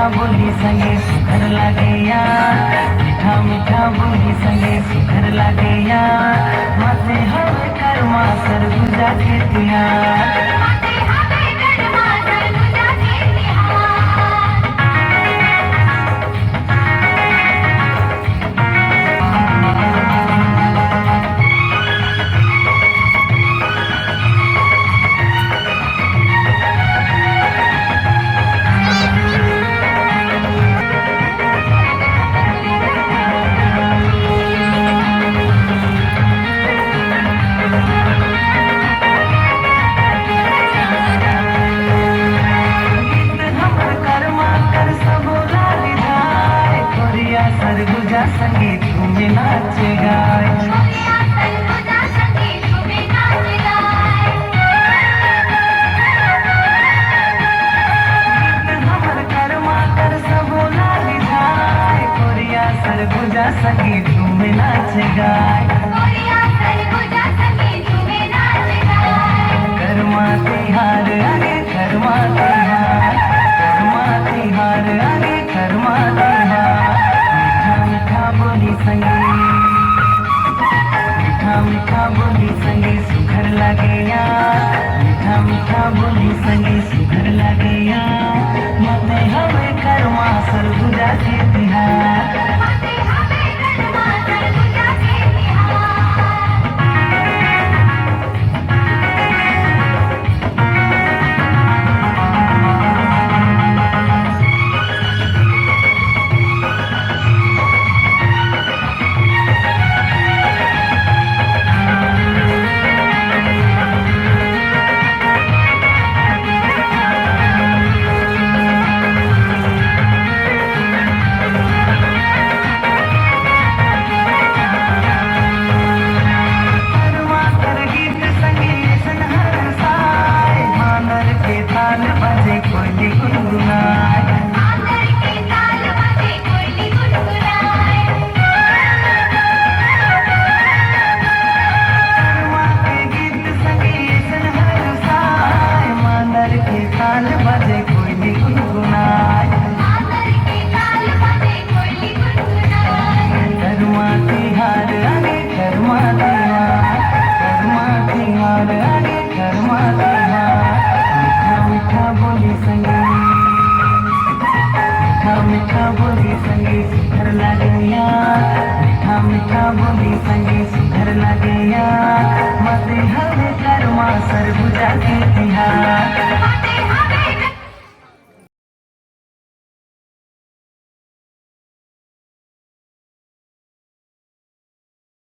बोली संगे सुघर लागे यार, मीठा मीठा बोली संगे सुघर लागे यार, माथे हवे कर्मा सरगुजा के तिहार। सरगुजा संगीत में नाचे गाए, हमर कर्मा कर सबो लाली जाए, कोरिया सरगुजा संगीत में नाचे गाए, कर्मा तिहार आगे कर्मा तिहार, कर्मा तिहार आगे कर्मा तिहार, बोली संगे मीठा मीठा बोली संगे सुघर लागे यार, मीठा मीठा बोली संगे सुघर लागे यार, मते हवे कर्मा सरगुजा के तिहार। ताल बजे कोयली गुनगुनाए, कर्मा के गीत संगीत हरसाए, मांदर के ताल बजे कोयली गुनगुनाए, कर्मा तिहार आगे कर्मा तिहार, कर्मा तिहार आगे कर्मा तिहार, मीठा बोली संगे मीठा मीठा बोली संगे सुघर लागे यार, मीठा मीठा बोली संगे सुघर लागे यार, मते हवे कर्मा सरगुजा के तिहार।